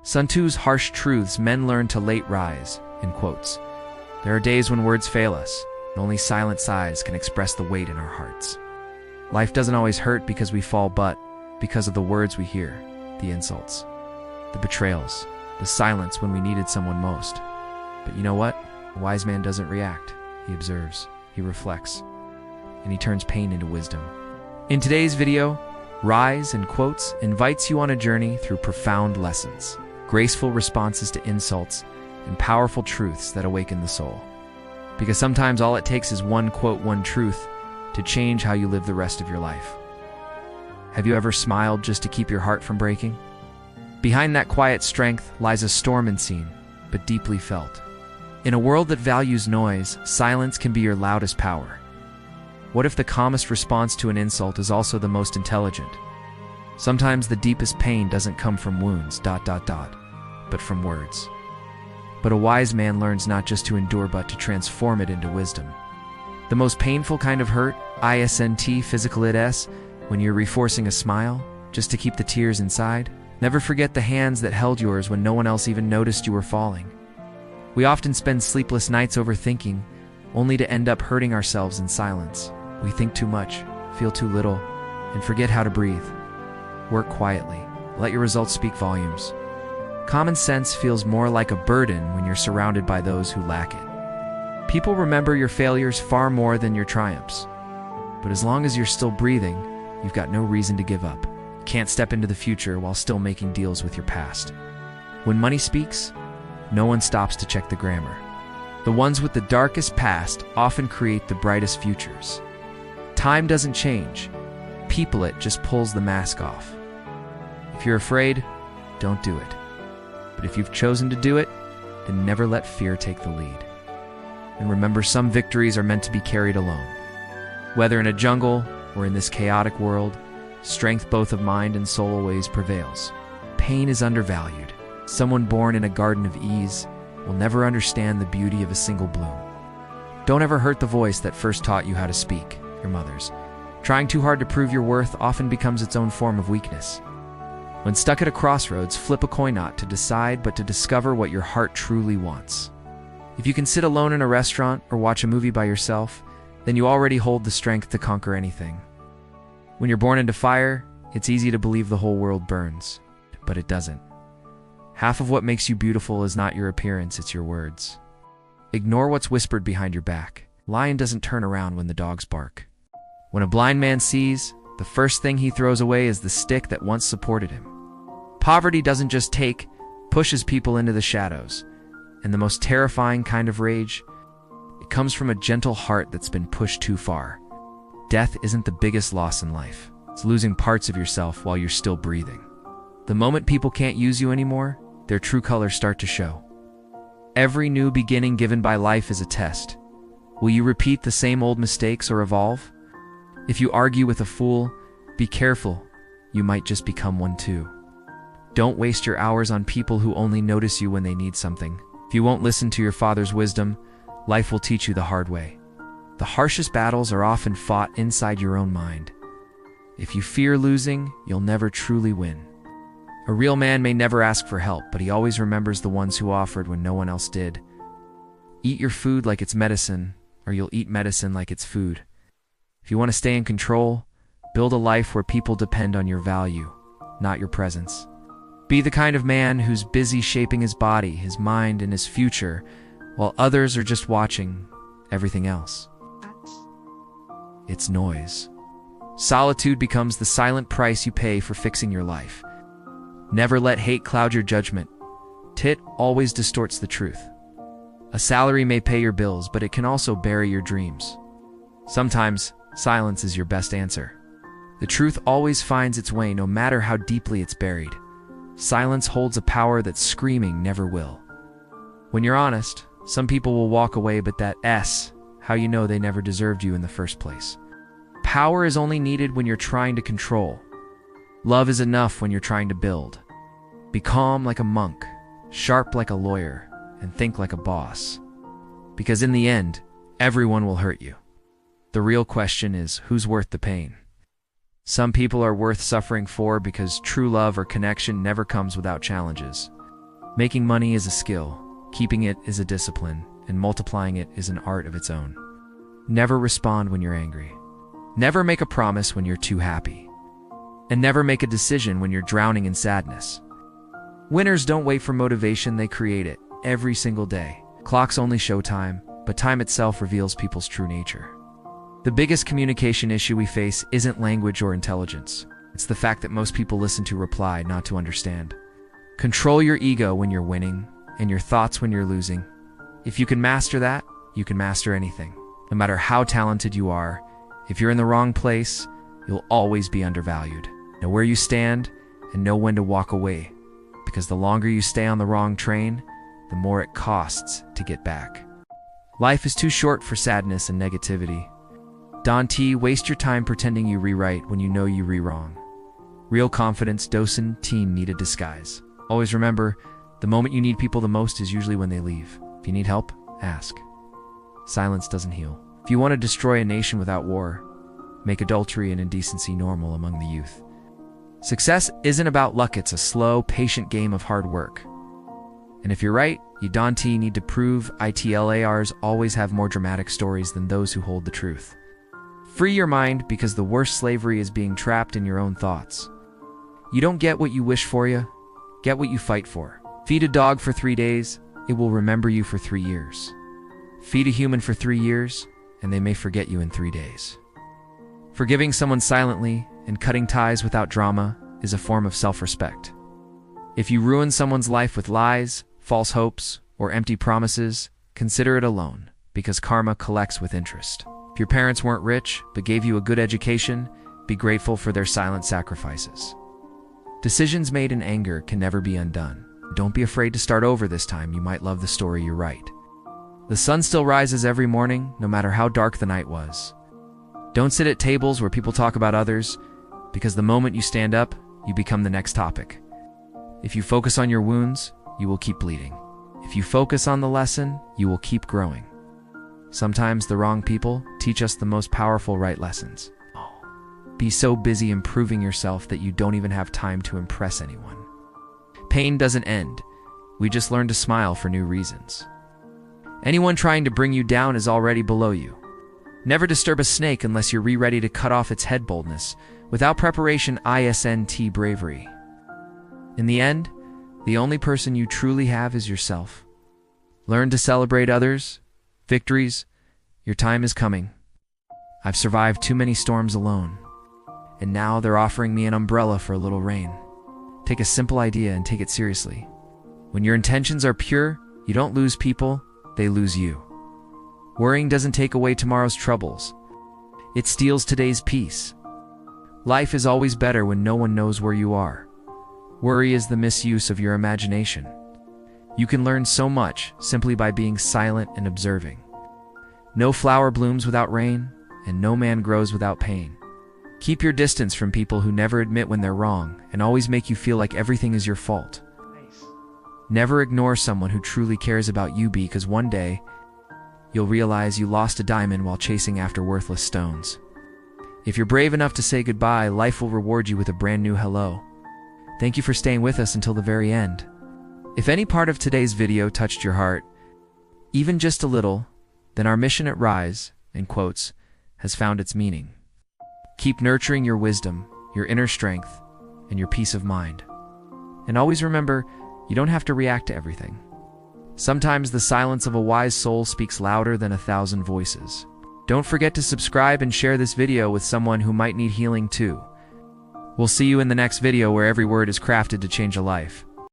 Sun Tzu's harsh truths men learn to late rise, in quotes. There are days when words fail us, and only silent sighs can express the weight in our hearts. Life doesn't always hurt because we fall, but because of the words we hear, the insults, the betrayals, the silence when we needed someone most. But you know what? A wise man doesn't react. He observes, he reflects, and he turns pain into wisdom. In today's video, Rise, in quotes, invites you on a journey through profound lessons, graceful responses to insults, and powerful truths that awaken the soul. Because sometimes all it takes is one quote, one truth, to change how you live the rest of your life. Have you ever smiled just to keep your heart from breaking? Behind that quiet strength lies a storm unseen, but deeply felt. In a world that values noise, silence can be your loudest power. What if the calmest response to an insult is also the most intelligent? Sometimes the deepest pain doesn't come from wounds, but from words. But a wise man learns not just to endure but to transform it into wisdom. The most painful kind of hurt, physical when you're reforcing a smile, just to keep the tears inside. Never forget the hands that held yours when no one else even noticed you were falling. We often spend sleepless nights overthinking, only to end up hurting ourselves in silence. We think too much, feel too little, and forget how to breathe. Work quietly. Let your results speak volumes. Common sense feels more like a burden when you're surrounded by those who lack it. People remember your failures far more than your triumphs. But as long as you're still breathing, you've got no reason to give up. You can't step into the future while still making deals with your past. When money speaks, no one stops to check the grammar. The ones with the darkest past often create the brightest futures. Time doesn't change. People, it just pulls the mask off. If you're afraid, don't do it. But if you've chosen to do it, then never let fear take the lead. And remember, some victories are meant to be carried alone. Whether in a jungle or in this chaotic world, strength both of mind and soul always prevails. Pain is undervalued. Someone born in a garden of ease will never understand the beauty of a single bloom. Don't ever hurt the voice that first taught you how to speak, your mother's. Trying too hard to prove your worth often becomes its own form of weakness. When stuck at a crossroads, flip a coin not to decide, but to discover what your heart truly wants. If you can sit alone in a restaurant or watch a movie by yourself, then you already hold the strength to conquer anything. When you're born into fire, it's easy to believe the whole world burns, but it doesn't. Half of what makes you beautiful is not your appearance, it's your words. Ignore what's whispered behind your back. Lion doesn't turn around when the dogs bark. When a blind man sees, the first thing he throws away is the stick that once supported him. Poverty doesn't just pushes people into the shadows. And the most terrifying kind of rage, it comes from a gentle heart that's been pushed too far. Death isn't the biggest loss in life. It's losing parts of yourself while you're still breathing. The moment people can't use you anymore, their true colors start to show. Every new beginning given by life is a test. Will you repeat the same old mistakes or evolve? If you argue with a fool, be careful. You might just become one too. Don't waste your hours on people who only notice you when they need something. If you won't listen to your father's wisdom, life will teach you the hard way. The harshest battles are often fought inside your own mind. If you fear losing, you'll never truly win. A real man may never ask for help, but he always remembers the ones who offered when no one else did. Eat your food like it's medicine, or you'll eat medicine like it's food. If you want to stay in control, build a life where people depend on your value, not your presence. Be the kind of man who's busy shaping his body, his mind, and his future, while others are just watching everything else. It's noise. Solitude becomes the silent price you pay for fixing your life. Never let hate cloud your judgment. Tit always distorts the truth. A salary may pay your bills, but it can also bury your dreams. Sometimes, silence is your best answer. The truth always finds its way, no matter how deeply it's buried. Silence holds a power that screaming never will. When you're honest, some people will walk away, but that's how you know they never deserved you in the first place. Power is only needed when you're trying to control. Love is enough when you're trying to build. Be calm like a monk, sharp like a lawyer, and think like a boss. Because in the end, everyone will hurt you. The real question is, who's worth the pain? Some people are worth suffering for because true love or connection never comes without challenges. Making money is a skill, keeping it is a discipline, and multiplying it is an art of its own. Never respond when you're angry. Never make a promise when you're too happy. And never make a decision when you're drowning in sadness. Winners don't wait for motivation, they create it every single day. Clocks only show time, but time itself reveals people's true nature. The biggest communication issue we face isn't language or intelligence. It's the fact that most people listen to reply, not to understand. Control your ego when you're winning, and your thoughts when you're losing. If you can master that, you can master anything. No matter how talented you are, if you're in the wrong place, you'll always be undervalued. Know where you stand, and know when to walk away. Because the longer you stay on the wrong train, the more it costs to get back. Life is too short for sadness and negativity. Don T. Waste your time pretending you rewrite when you know you re-wrong. Real confidence doesn't need a disguise. Always remember, the moment you need people the most is usually when they leave. If you need help, ask. Silence doesn't heal. If you want to destroy a nation without war, make adultery and indecency normal among the youth. Success isn't about luck, it's a slow, patient game of hard work. And if you're right, you don't need to prove ITLARs always have more dramatic stories than those who hold the truth. Free your mind, because the worst slavery is being trapped in your own thoughts. You don't get what you wish for, you get what you fight for. Feed a dog for 3 days, it will remember you for 3 years. Feed a human for 3 years, and they may forget you in 3 days. Forgiving someone silently and cutting ties without drama is a form of self-respect. If you ruin someone's life with lies, false hopes, or empty promises, consider it a loan, because karma collects with interest. If your parents weren't rich but gave you a good education, be grateful for their silent sacrifices. Decisions made in anger can never be undone. Don't be afraid to start over this time, you might love the story you write. The sun still rises every morning, no matter how dark the night was. Don't sit at tables where people talk about others, because the moment you stand up, you become the next topic. If you focus on your wounds, you will keep bleeding. If you focus on the lesson, you will keep growing. Sometimes the wrong people teach us the most powerful right lessons. Be so busy improving yourself that you don't even have time to impress anyone. Pain doesn't end. We just learn to smile for new reasons. Anyone trying to bring you down is already below you. Never disturb a snake unless you're ready to cut off its head. Boldness without preparation isn't bravery. In the end, the only person you truly have is yourself. Learn to celebrate others' victories. Your time is coming. I've survived too many storms alone, and now they're offering me an umbrella for a little rain. Take a simple idea and take it seriously. When your intentions are pure, you don't lose people, they lose you. Worrying doesn't take away tomorrow's troubles. It steals today's peace. Life is always better when no one knows where you are. Worry is the misuse of your imagination. You can learn so much simply by being silent and observing. No flower blooms without rain, and no man grows without pain. Keep your distance from people who never admit when they're wrong and always make you feel like everything is your fault. Never ignore someone who truly cares about you, because one day, you'll realize you lost a diamond while chasing after worthless stones. If you're brave enough to say goodbye, life will reward you with a brand new hello. Thank you for staying with us until the very end. If any part of today's video touched your heart, even just a little, then our mission at Rise, in quotes, has found its meaning. Keep nurturing your wisdom, your inner strength, and your peace of mind. And always remember, you don't have to react to everything. Sometimes the silence of a wise soul speaks louder than 1,000 voices. Don't forget to subscribe and share this video with someone who might need healing too. We'll see you in the next video, where every word is crafted to change a life.